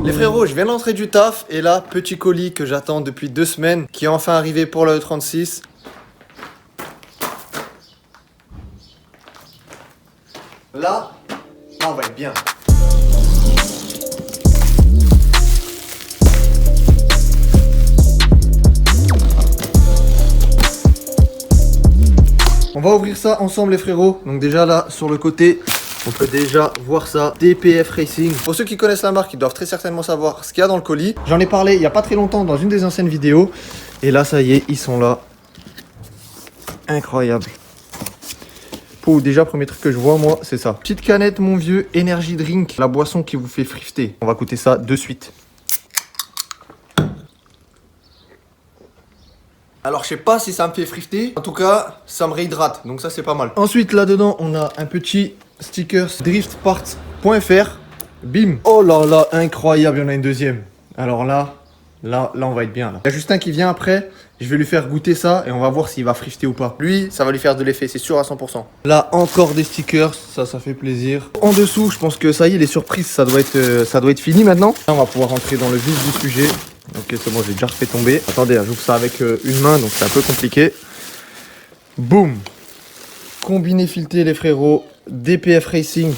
Les frérots, je viens d'entrer du taf et là, petit colis que j'attends depuis 2 semaines qui est enfin arrivé pour la E36. Là, on va être bien. On va ouvrir ça ensemble les frérots. Donc déjà là, sur le côté, on peut déjà voir ça, DPF Racing. Pour ceux qui connaissent la marque, ils doivent très certainement savoir ce qu'il y a dans le colis. J'en ai parlé il n'y a pas très longtemps dans une des anciennes vidéos. Et là, ça y est, ils sont là. Incroyable. Pour déjà, premier truc que je vois, moi, c'est ça. Petite canette, mon vieux, Energy Drink. La boisson qui vous fait frifter. On va goûter ça de suite. Alors, je sais pas si ça me fait frifter. En tout cas, ça me réhydrate. Donc ça, c'est pas mal. Ensuite, là-dedans, on a un petit stickers driftparts.fr. Bim. Oh là là, incroyable. Il y en a une deuxième. Alors là, on va être bien. Là. Il y a Justin qui vient après. Je vais lui faire goûter ça et on va voir s'il va frifter ou pas. Lui, ça va lui faire de l'effet, c'est sûr à 100%. Là, encore des stickers. Ça fait plaisir. En dessous, je pense que ça y est, les surprises, ça doit être fini maintenant. Là, on va pouvoir rentrer dans le vif du sujet. Ok, c'est bon, j'ai déjà refait tomber. Attendez, j'ouvre ça avec une main, donc c'est un peu compliqué. Boum. Combiné fileté, les frérots. DPF Racing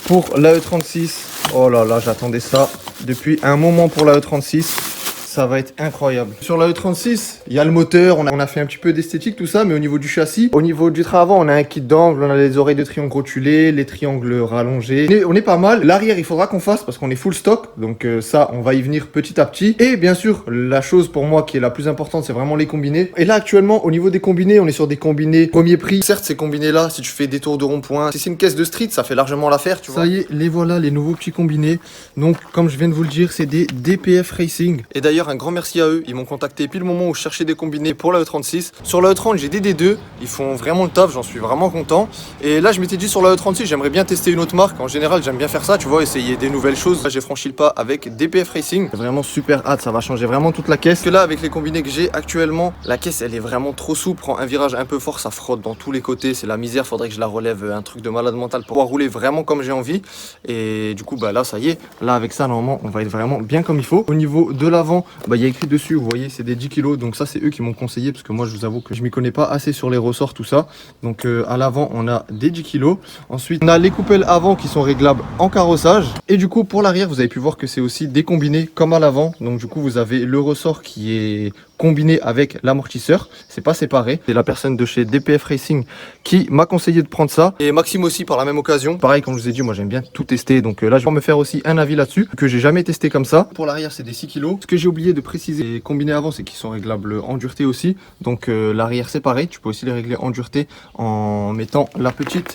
pour la E36. Oh là là, j'attendais ça depuis un moment pour la E36. Ça va être incroyable. Sur la E36, il y a le moteur, on a fait un petit peu d'esthétique, tout ça, mais au niveau du châssis, au niveau du train avant, on a un kit d'angle, on a les oreilles de triangle rotulées, les triangles rallongés. On est pas mal. L'arrière, il faudra qu'on fasse parce qu'on est full stock, donc ça, on va y venir petit à petit. Et bien sûr, la chose pour moi qui est la plus importante, c'est vraiment les combinés. Et là, actuellement, au niveau des combinés, on est sur des combinés premier prix. Certes, ces combinés-là, si tu fais des tours de rond-point, si c'est une caisse de street, ça fait largement l'affaire, tu vois. Ça y est, les voilà, les nouveaux petits combinés. Donc, comme je viens de vous le dire, c'est des DPF Racing. Et d'ailleurs, un grand merci à eux. Ils m'ont contacté pile le moment où je cherchais des combinés pour la E36. Sur la E30, j'ai des D2. Ils font vraiment le taf, j'en suis vraiment content. Et là, je m'étais dit sur la E36, j'aimerais bien tester une autre marque. En général, j'aime bien faire ça, tu vois, essayer des nouvelles choses. Là, j'ai franchi le pas avec DPF Racing. C'est vraiment super hâte, ça va changer vraiment toute la caisse. Parce que là, avec les combinés que j'ai actuellement, la caisse, elle est vraiment trop souple. Prend un virage un peu fort, ça frotte dans tous les côtés. C'est la misère, faudrait que je la relève, un truc de malade mental pour pouvoir rouler vraiment comme j'ai envie. Et du coup, bah là, ça y est. Là, avec ça, normalement, on va être vraiment bien comme il faut. Au niveau de l'avant, bah, il y a écrit dessus, vous voyez, c'est des 10 kg. Donc ça, c'est eux qui m'ont conseillé parce que moi, je vous avoue que je m'y connais pas assez sur les ressorts, tout ça. Donc à l'avant, on a des 10 kg. Ensuite, on a les coupelles avant qui sont réglables en carrossage. Et du coup, pour l'arrière, vous avez pu voir que c'est aussi des combinés comme à l'avant. Donc du coup, vous avez le ressort qui est combiné avec l'amortisseur, c'est pas séparé. C'est la personne de chez DPF Racing qui m'a conseillé de prendre ça. Et Maxime aussi par la même occasion. Pareil, comme je vous ai dit, moi j'aime bien tout tester. Donc là, je vais me faire aussi un avis là-dessus que j'ai jamais testé comme ça. Pour l'arrière, c'est des 6 kg. Ce que j'ai oublié de préciser, les combinés avant, c'est qu'ils sont réglables en dureté aussi. Donc l'arrière, c'est pareil. Tu peux aussi les régler en dureté en mettant la petite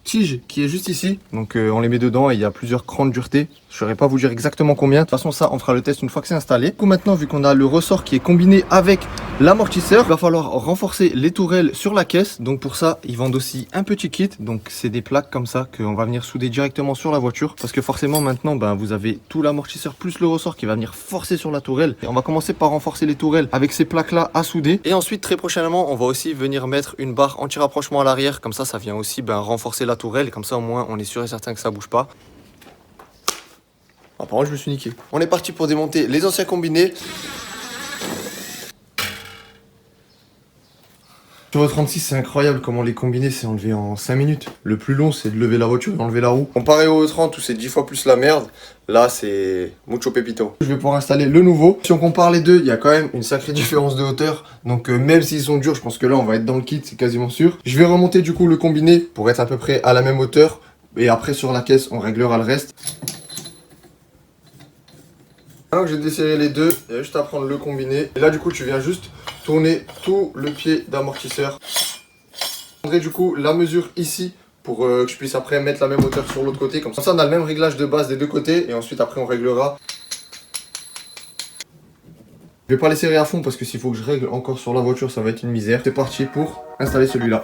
tige qui est juste ici. Donc on les met dedans et il y a plusieurs crans de dureté. Je ne saurais pas vous dire exactement combien. De toute façon, ça, on fera le test une fois que c'est installé. Du coup, maintenant, vu qu'on a le ressort qui est combiné avec l'amortisseur, il va falloir renforcer les tourelles sur la caisse. Donc pour ça, ils vendent aussi un petit kit. Donc c'est des plaques comme ça qu'on va venir souder directement sur la voiture. Parce que forcément, maintenant, ben, vous avez tout l'amortisseur plus le ressort qui va venir forcer sur la tourelle. Et on va commencer par renforcer les tourelles avec ces plaques-là à souder. Et ensuite, très prochainement, on va aussi venir mettre une barre anti-rapprochement à l'arrière. Comme ça vient aussi renforcer la tourelle. Et comme ça, au moins, on est sûr et certain que ça bouge pas. Apparemment, je me suis niqué. On est parti pour démonter les anciens combinés. Sur le 36, c'est incroyable comment les combinés c'est enlevé en 5 minutes. Le plus long, c'est de lever la voiture et d'enlever la roue. Comparé au 30 où c'est 10 fois plus la merde, là c'est mucho pepito. Je vais pouvoir installer le nouveau. Si on compare les deux, il y a quand même une sacrée différence de hauteur. Donc même s'ils sont durs, je pense que là on va être dans le kit, c'est quasiment sûr. Je vais remonter du coup le combiné pour être à peu près à la même hauteur. Et après sur la caisse, on réglera le reste. Maintenant que j'ai desserré les deux, il y a juste à prendre le combiné. Et là du coup tu viens juste tourner tout le pied d'amortisseur. Je prendrai du coup la mesure ici pour que je puisse après mettre la même hauteur sur l'autre côté. Comme ça on a le même réglage de base des deux côtés et ensuite après on réglera. Je vais pas les serrer à fond parce que s'il faut que je règle encore sur la voiture ça va être une misère. C'est parti pour installer celui-là.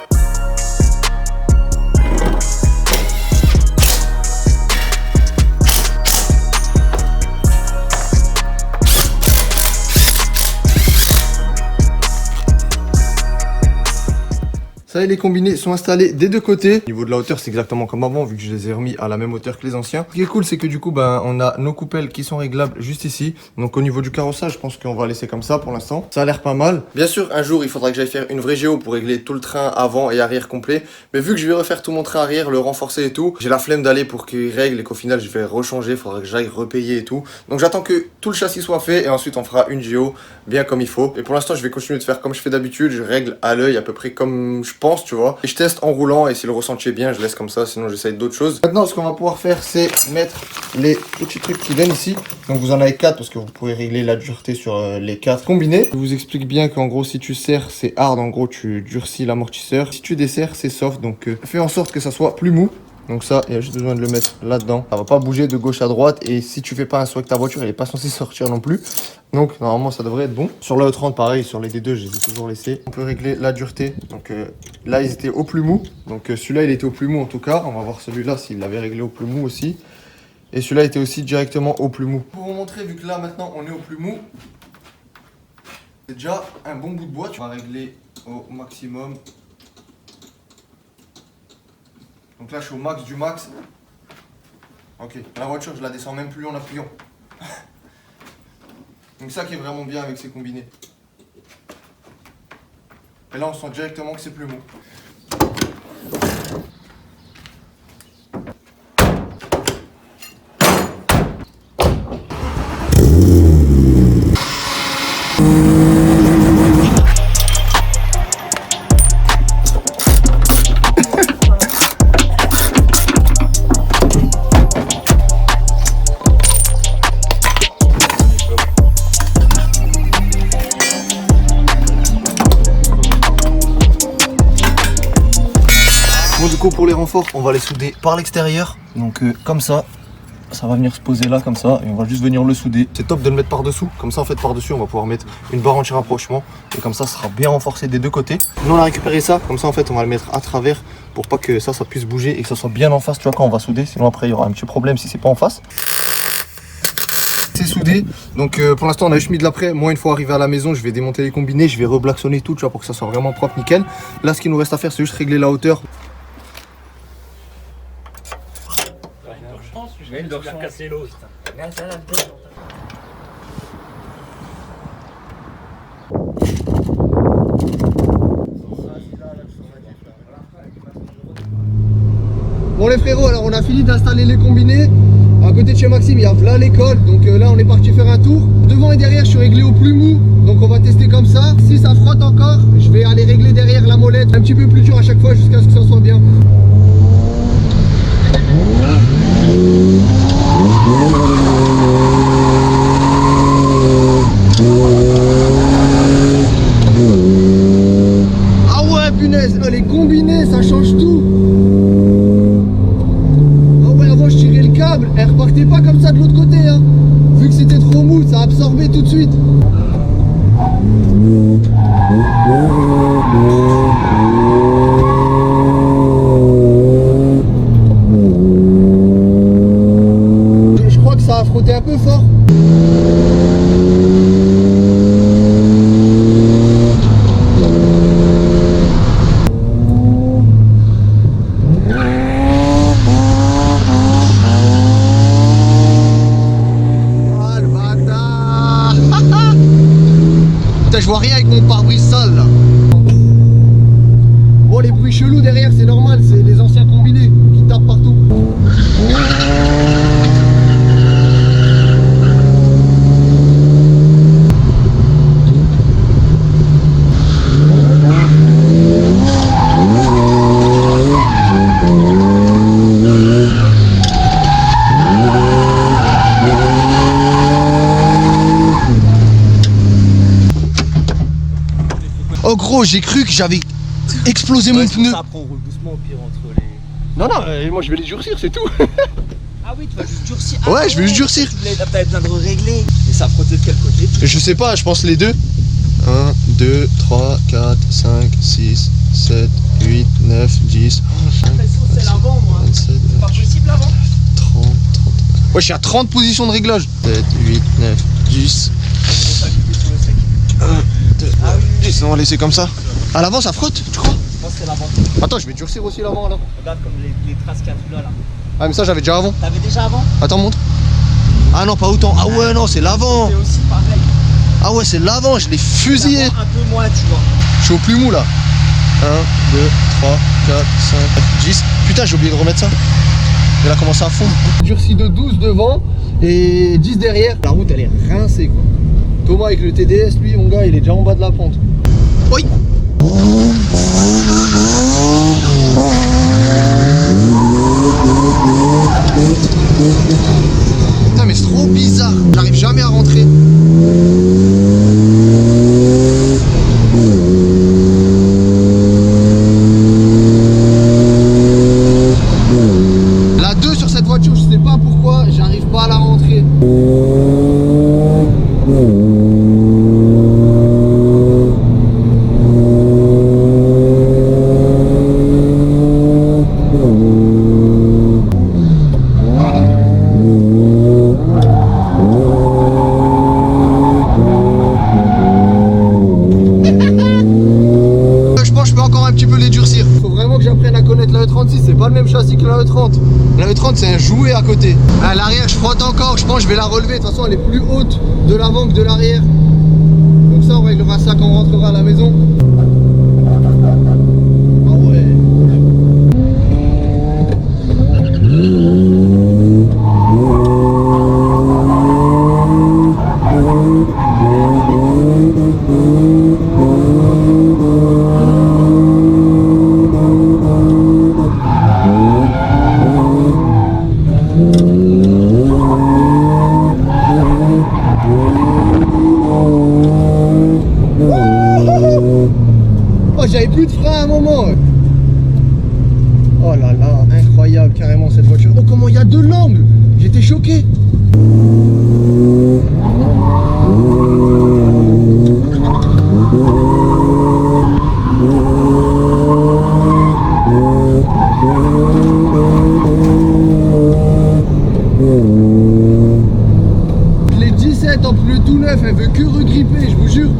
Ça Ça y est, les combinés sont installés des deux côtés. Au niveau de la hauteur, c'est exactement comme avant, vu que je les ai remis à la même hauteur que les anciens. Ce qui est cool, c'est que du coup, on a nos coupelles qui sont réglables juste ici. Donc au niveau du carrossage, je pense qu'on va laisser comme ça pour l'instant. Ça a l'air pas mal. Bien sûr, un jour, il faudra que j'aille faire une vraie géo pour régler tout le train avant et arrière complet. Mais vu que je vais refaire tout mon train arrière, le renforcer et tout, j'ai la flemme d'aller pour qu'il règle et qu'au final, je vais rechanger. Il faudra que j'aille repayer et tout. Donc j'attends que tout le châssis soit fait et ensuite on fera une géo bien comme il faut. Et pour l'instant, je vais continuer de faire comme je fais d'habitude. Je règle à l'œil à peu près comme je pense, tu vois. Et je teste en roulant et si le ressenti est bien, je laisse comme ça. Sinon, j'essaye d'autres choses. Maintenant, ce qu'on va pouvoir faire, c'est mettre les petits trucs qui viennent ici. Donc vous en avez 4 parce que vous pourrez régler la dureté sur les 4 combinés. Je vous explique bien qu'en gros, si tu serres, c'est hard. En gros, tu durcis l'amortisseur. Si tu desserres, c'est soft. Donc fais en sorte que ça soit plus mou. Donc ça, il y a juste besoin de le mettre là-dedans. Ça va pas bouger de gauche à droite. Et si tu fais pas un saut avec ta voiture, elle est pas censée sortir non plus. Donc normalement, ça devrait être bon. Sur le E30, pareil, sur les D2, je les ai toujours laissés. On peut régler la dureté. Donc là, ils étaient au plus mou. Donc celui-là, il était au plus mou en tout cas. On va voir celui-là s'il l'avait réglé au plus mou aussi. Et celui-là était aussi directement au plus mou. Pour vous montrer, vu que là maintenant on est au plus mou, c'est déjà un bon bout de bois. Tu vas régler au maximum. Donc là je suis au max du max. Ok, la voiture je la descends même plus en appuyant. Donc ça qui est vraiment bien avec ces combinés. Et là on sent directement que c'est plus mou. Bon, du coup pour les renforts, on va les souder par l'extérieur. Donc comme ça va venir se poser là comme ça et on va juste venir le souder. C'est top de le mettre par dessous, comme ça en fait par dessus on va pouvoir mettre une barre anti-rapprochement et comme ça sera bien renforcé des deux côtés. Nous on a récupéré ça, comme ça en fait on va le mettre à travers pour pas que ça puisse bouger et que ça soit bien en face, tu vois, quand on va souder, sinon après il y aura un petit problème si c'est pas en face. C'est soudé, donc pour l'instant on a juste mis de l'après. Moi une fois arrivé à la maison, je vais démonter les combinés, je vais reblacksonner tout, tu vois, pour que ça soit vraiment propre, nickel. Là ce qu'il nous reste à faire c'est juste régler la hauteur. Je vais devoir casser l'autre. Bon les frérots, alors on a fini d'installer les combinés. À côté de chez Maxime, il y a là l'école. Donc là on est parti faire un tour. Devant et derrière, je suis réglé au plus mou. Donc on va tester comme ça. Si ça frotte encore, je vais aller régler derrière la molette. Un petit peu plus dur à chaque fois jusqu'à ce que ça soit bien. Ah ouais, punaise, les combinés, ça change tout. Ah ouais, avant je tirais le câble, elle repartait pas comme ça de l'autre côté, hein. Vu que c'était trop mou, ça absorbait tout de suite. Je crois que ça a frotté un peu fort. Je vois rien avec mon pare-brise sale là. Bon, les bruits chelous derrière c'est normal, c'est les anciens combinés qui tapent partout. Oh gros, j'ai cru que j'avais explosé mon pneu. Après on roule doucement au pire entre les... Non, moi je vais les durcir, c'est tout. Ah oui, tu vas juste durcir. Ouais, je vais juste durcir. T'avais besoin de régler. Et ça a frotté de quel côté? Je sais pas, je pense les deux. 1, 2, 3, 4, 5, 6, 7, 8, 9, 10, 11, 12, C'est l'avant moi. 27, Pas possible l'avant. 30. Ouais, je suis à 30 positions de réglage. 7, 8, 9, 10. 1, 2, 10. On va laisser comme ça. À l'avant, ça frotte, tu crois? Je pense c'est l'avant. Attends, je vais durcir aussi l'avant alors. Regarde comme les traces qu'il y a tout là. Ah, mais ça, j'avais déjà avant. T'avais déjà avant? Attends, montre. Ah non, pas autant. Ah ouais, non, c'est l'avant. C'est aussi pareil. Ah ouais, c'est l'avant, je l'ai fusillé. Un peu moins, tu vois. Je suis au plus mou là. 1, 2, 3, 4, 5, 10. Putain, j'ai oublié de remettre ça. Il a commencé à fondre. Durci de 12 devant et 10 derrière. La route, elle est rincée quoi. Thomas avec le TDS, lui, mon gars, il est déjà en bas de la pente. Oui. Putain, mais c'est trop bizarre. J'arrive jamais à rentrer. La 2 sur cette voiture, je sais pas pourquoi, j'arrive pas à la rentrer. C'est pas le même châssis que la E30. La E30 c'est un jouet à côté. À l'arrière je frotte encore, je pense que je vais la relever. De toute façon elle est plus haute de l'avant que de l'arrière. Comme ça on réglera ça quand on rentrera à la maison. Ah ouais. J'avais plus de frein à un moment. Oh là là, incroyable carrément cette voiture. Oh comment il y a deux l'angle. J'étais choqué. Les 17 en pneu tout neuf, elle veut que regripper, je vous jure.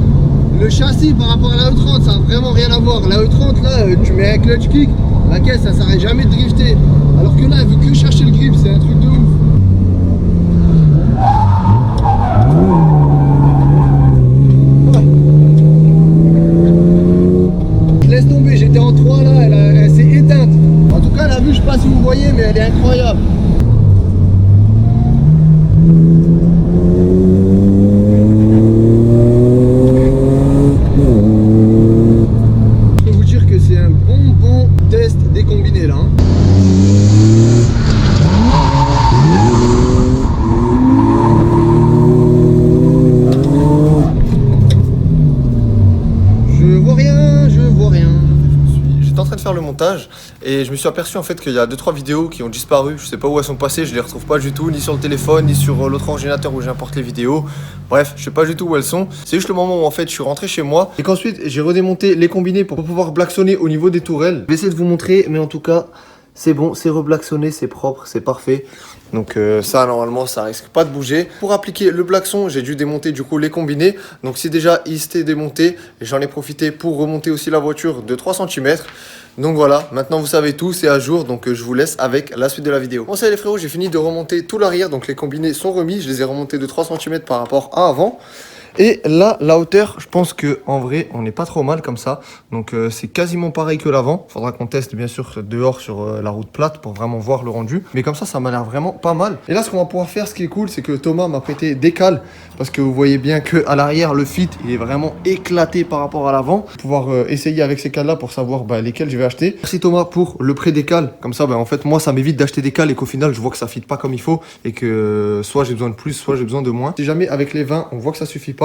Le châssis par rapport à la E30, ça n'a vraiment rien à voir. La E30 là, tu mets un clutch kick, la caisse ça s'arrête jamais de drifter. Alors que là, elle veut que chercher le grip, c'est un truc de ouf. Ouais. Je laisse tomber, j'étais en 3 là, elle s'est éteinte. En tout cas, la vue, je sais pas si vous voyez, mais elle est incroyable. Et je me suis aperçu en fait qu'il y a 2-3 vidéos qui ont disparu. Je sais pas où elles sont passées, je les retrouve pas du tout, ni sur le téléphone, ni sur l'autre ordinateur où j'importe les vidéos. Bref, je sais pas du tout où elles sont. C'est juste le moment où en fait je suis rentré chez moi et qu'ensuite j'ai redémonté les combinés pour pouvoir blacksonner au niveau des tourelles. Je vais essayer de vous montrer, mais en tout cas c'est bon, c'est reblacksonné, c'est propre, c'est parfait. Donc ça normalement ça risque pas de bouger. Pour appliquer le blackson, j'ai dû démonter du coup les combinés. Donc si déjà ils étaient démontés, j'en ai profité pour remonter aussi la voiture de 3 cm. Donc voilà, maintenant vous savez tout, c'est à jour, donc je vous laisse avec la suite de la vidéo. Bon ça les frérots, j'ai fini de remonter tout l'arrière, donc les combinés sont remis, je les ai remontés de 3 cm par rapport à avant. Et là, la hauteur, je pense que en vrai, on n'est pas trop mal comme ça. Donc c'est quasiment pareil que l'avant. Faudra qu'on teste bien sûr dehors sur la route plate pour vraiment voir le rendu. Mais comme ça m'a l'air vraiment pas mal. Et là, ce qu'on va pouvoir faire, ce qui est cool, c'est que Thomas m'a prêté des cales. Parce que vous voyez bien qu'à l'arrière, le fit, il est vraiment éclaté par rapport à l'avant. Pouvoir essayer avec ces cales-là pour savoir lesquelles je vais acheter. Merci Thomas pour le prêt des cales. Comme ça, en fait, moi, ça m'évite d'acheter des cales et qu'au final, je vois que ça fit pas comme il faut. Et que soit j'ai besoin de plus, soit j'ai besoin de moins. Si jamais avec les 20, on voit que ça suffit pas.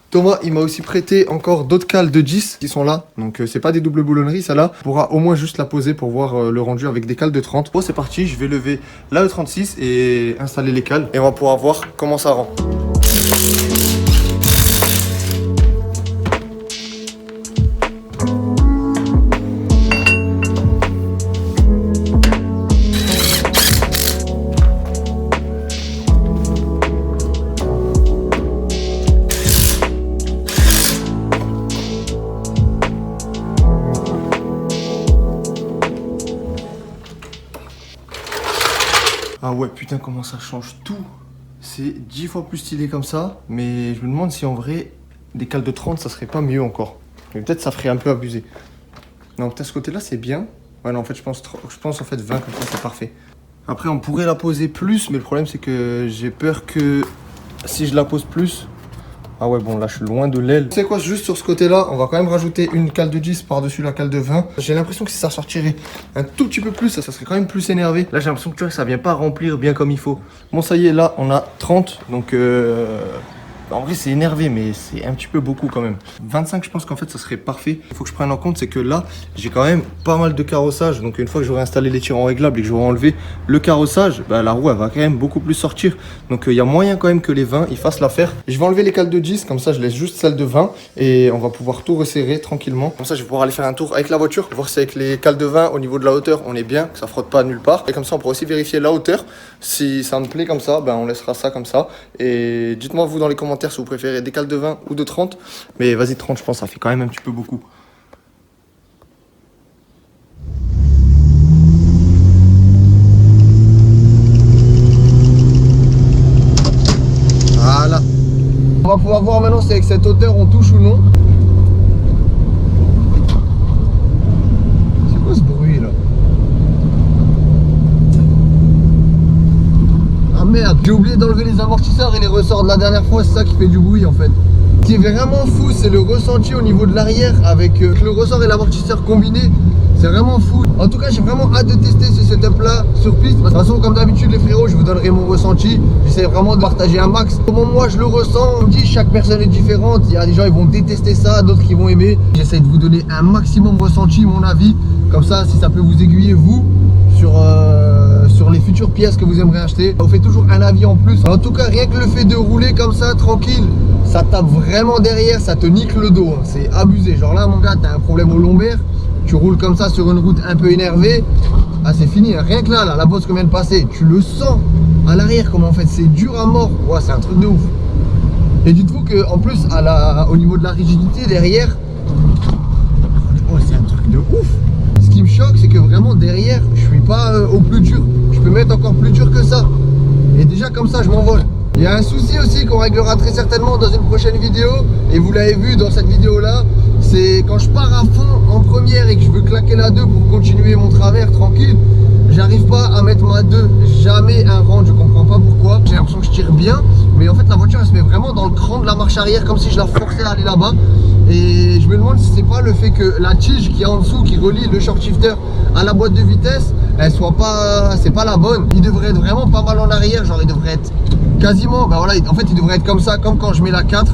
Thomas, il m'a aussi prêté encore d'autres cales de 10 qui sont là. Donc, c'est pas des doubles boulonneries, ça là. On pourra au moins juste la poser pour voir le rendu avec des cales de 30. Bon, c'est parti, je vais lever la E36 et installer les cales. Et on va pouvoir voir comment ça rend. Ah ouais, putain, comment ça change tout. C'est 10 fois plus stylé comme ça, mais je me demande si en vrai, des cales de 30, ça serait pas mieux encore. Mais peut-être ça ferait un peu abusé. Non, peut-être ce côté-là, c'est bien. Ouais, non, en fait, je pense en fait 20 comme ça, c'est parfait. Après, on pourrait la poser plus, mais le problème, c'est que j'ai peur que si je la pose plus... Ah ouais, bon, là, je suis loin de l'aile. Tu sais quoi, juste sur ce côté-là, on va quand même rajouter une cale de 10 par-dessus la cale de 20. J'ai l'impression que si ça sortirait un tout petit peu plus, ça serait quand même plus énervé. Là, j'ai l'impression que tu vois, ça vient pas remplir bien comme il faut. Bon, ça y est, là, on a 30, donc... En vrai, c'est énervé, mais c'est un petit peu beaucoup quand même. 25, je pense qu'en fait, ça serait parfait. Il faut que je prenne en compte, c'est que là, j'ai quand même pas mal de carrossage. Donc, une fois que j'aurai installé les tirants réglables et que j'aurai enlevé le carrossage, bah, la roue, elle va quand même beaucoup plus sortir. Donc, il y a moyen quand même que les 20, ils fassent l'affaire. Je vais enlever les cales de 10, comme ça, je laisse juste celle de 20 et on va pouvoir tout resserrer tranquillement. Comme ça, je vais pouvoir aller faire un tour avec la voiture, voir si avec les cales de 20, au niveau de la hauteur, on est bien, que ça frotte pas nulle part. Et comme ça, on pourra aussi vérifier la hauteur. Si ça me plaît comme ça, ben, on laissera ça comme ça. Et dites-moi, vous, dans les commentaires, si vous préférez des cales de 20 ou de 30. Mais vas-y, 30, je pense, ça fait quand même un petit peu beaucoup. Voilà. On va pouvoir voir maintenant si avec cette hauteur on touche ou non. C'est quoi ce bruit là? Ah merde, j'ai oublié d'enlever les amortisseurs et les ressorts de la dernière fois, c'est ça qui fait du bruit en fait. Ce qui est vraiment fou, c'est le ressenti au niveau de l'arrière avec le ressort et l'amortisseur combinés. C'est vraiment fou. En tout cas, j'ai vraiment hâte de tester ce setup là sur piste. De toute façon, comme d'habitude les frérots, je vous donnerai mon ressenti. J'essaie vraiment de partager un max. Comment moi je le ressens, on me dit chaque personne est différente. Il y a des gens qui vont détester ça, d'autres qui vont aimer. J'essaie de vous donner un maximum ressenti, mon avis. Comme ça, si ça peut vous aiguiller vous sur les futures pièces que vous aimeriez acheter. On fait toujours un avis en plus. En tout cas, rien que le fait de rouler comme ça, tranquille, ça tape vraiment derrière, ça te nique le dos. Hein. C'est abusé. Genre là, mon gars, t'as un problème au lombaire. Tu roules comme ça sur une route un peu énervée. Ah, c'est fini. Hein. Rien que là, la bosse qu'on vient de passer, tu le sens à l'arrière. Comment en fait, c'est dur à mort. Ouais, c'est un truc de ouf. Et dites-vous qu'en plus, au niveau de la rigidité derrière, oh, c'est un truc de ouf. Ce qui me choque, c'est que vraiment derrière, je suis pas au plus dur. Je peux mettre encore plus dur que ça. Et déjà comme ça, je m'envole. Il y a un souci aussi qu'on réglera très certainement dans une prochaine vidéo. Et vous l'avez vu dans cette vidéo-là. C'est quand je pars à fond en première et que je veux claquer la 2 pour continuer mon travers tranquille. J'arrive pas à mettre ma 2. Jamais un rang, je comprends pas pourquoi. J'ai l'impression que je tire bien. Mais en fait, la voiture, elle se met vraiment dans le cran de la marche arrière. Comme si je la forçais à aller là-bas. Et je me demande si c'est pas le fait que la tige qui est en dessous, qui relie le short shifter à la boîte de vitesse, elle soit pas, c'est pas la bonne. Il devrait être vraiment pas mal en arrière, genre il devrait être quasiment, ben voilà, en fait il devrait être comme ça, comme quand je mets la 4,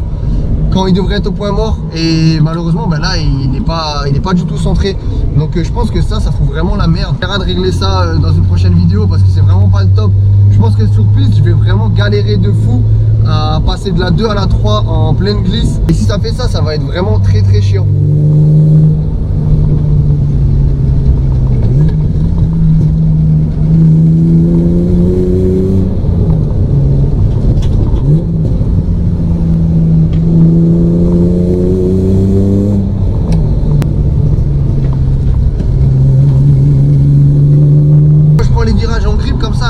quand il devrait être au point mort. Et malheureusement, ben là il n'est pas du tout centré. Donc je pense que ça fout vraiment la merde. On verra de régler ça dans une prochaine vidéo parce que c'est vraiment pas le top. Je pense que sur piste, je vais vraiment galérer de fou à passer de la 2 à la 3 en pleine glisse. Et si ça fait ça, ça va être vraiment très très chiant.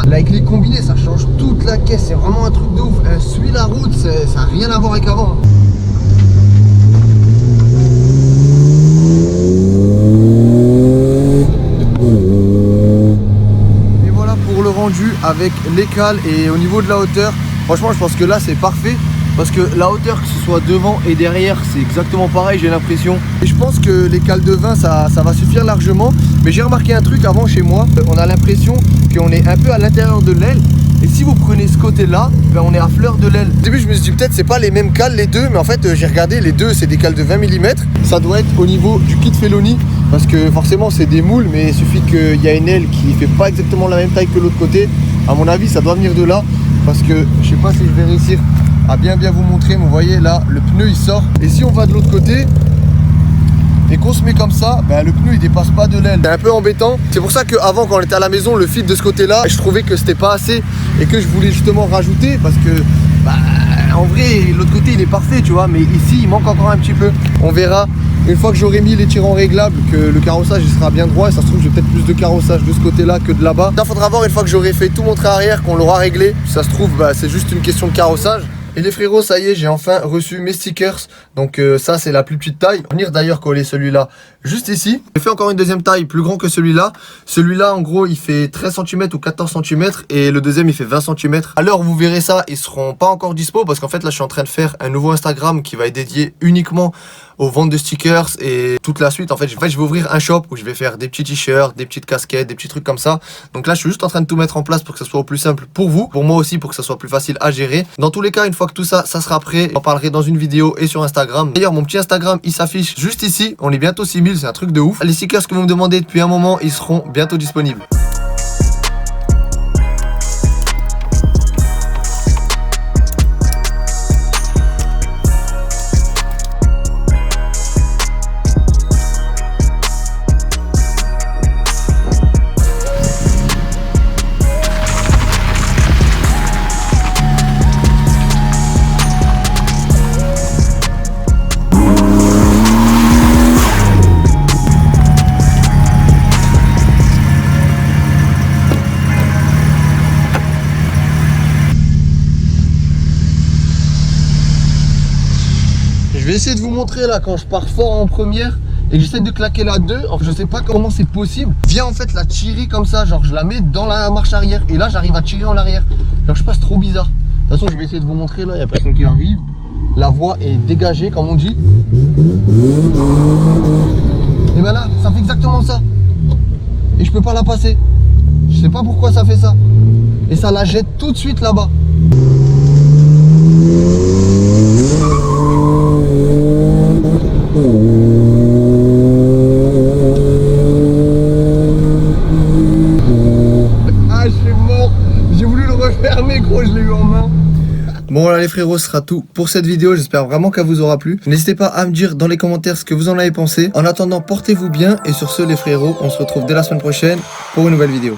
Avec les combinés, ça change toute la caisse, c'est vraiment un truc de ouf. Suit la route, ça n'a rien à voir avec avant. Et voilà pour le rendu avec les cales et au niveau de la hauteur. Franchement, je pense que là c'est parfait. Parce que la hauteur, que ce soit devant et derrière, c'est exactement pareil, j'ai l'impression. Et je pense que les cales de 20, ça va suffire largement. Mais j'ai remarqué un truc avant chez moi. On a l'impression qu'on est un peu à l'intérieur de l'aile. Et si vous prenez ce côté-là, ben on est à fleur de l'aile. Au début, je me suis dit peut-être c'est pas les mêmes cales les deux. Mais en fait, j'ai regardé, les deux, c'est des cales de 20 mm. Ça doit être au niveau du kit Felony. Parce que forcément, c'est des moules. Mais il suffit qu'il y a une aile qui fait pas exactement la même taille que l'autre côté. À mon avis, ça doit venir de là. Parce que je sais pas si je vais réussir à bien vous montrer, mais vous voyez là le pneu il sort. Et si on va de l'autre côté et qu'on se met comme ça, ben, le pneu il dépasse pas de l'aile. C'est un peu embêtant. C'est pour ça qu'avant quand on était à la maison, le fil de ce côté là, je trouvais que c'était pas assez et que je voulais justement rajouter parce que en vrai l'autre côté il est parfait tu vois, mais ici il manque encore un petit peu. On verra Une fois que j'aurai mis les tirants réglables, que le carrossage il sera bien droit, et ça se trouve j'ai peut-être plus de carrossage de ce côté-là que de là-bas. Ça faudra voir une fois que j'aurai fait tout mon trait arrière, qu'on l'aura réglé. Si ça se trouve, bah, c'est juste une question de carrossage. Et les frérots, ça y est, j'ai enfin reçu mes stickers. Donc ça, c'est la plus petite taille. On va venir d'ailleurs coller celui-là juste ici. J'ai fait encore une deuxième taille plus grand que celui-là. Celui-là, en gros, il fait 13 cm ou 14 cm. Et le deuxième, il fait 20 cm. À l'heure où vous verrez ça, ils seront pas encore dispo. Parce qu'en fait, là, je suis en train de faire un nouveau Instagram qui va être dédié uniquement aux ventes de stickers et toute la suite. En fait, je vais ouvrir un shop où je vais faire des petits t-shirts, des petites casquettes, des petits trucs comme ça. Donc là, je suis juste en train de tout mettre en place pour que ça soit au plus simple pour vous. Pour moi aussi, pour que ça soit plus facile à gérer. Dans tous les cas, une fois que tout ça, ça sera prêt, j'en parlerai dans une vidéo et sur Instagram. D'ailleurs, mon petit Instagram, il s'affiche juste ici. On est bientôt 6000, c'est un truc de ouf. Les stickers que vous me demandez depuis un moment, ils seront bientôt disponibles. Je vais essayer de vous montrer là quand je pars fort en première et que j'essaie de claquer la 2. Enfin, je sais pas comment c'est possible. Viens en fait la tirer comme ça, genre je la mets dans la marche arrière et là j'arrive à tirer en arrière. Genre je sais pas, c'est trop bizarre. De toute façon, je vais essayer de vous montrer là, il n'y a personne qui arrive. La voie est dégagée comme on dit. Et ben là, ça fait exactement ça. Et je peux pas la passer. Je sais pas pourquoi ça fait ça. Et ça la jette tout de suite là-bas. Ah, je suis mort. J'ai voulu le refermer, gros, je l'ai eu en main. Bon voilà les frérots, ce sera tout pour cette vidéo. J'espère vraiment qu'elle vous aura plu. N'hésitez pas à me dire dans les commentaires ce que vous en avez pensé. En attendant, portez-vous bien. Et sur ce les frérots, on se retrouve dès la semaine prochaine pour une nouvelle vidéo.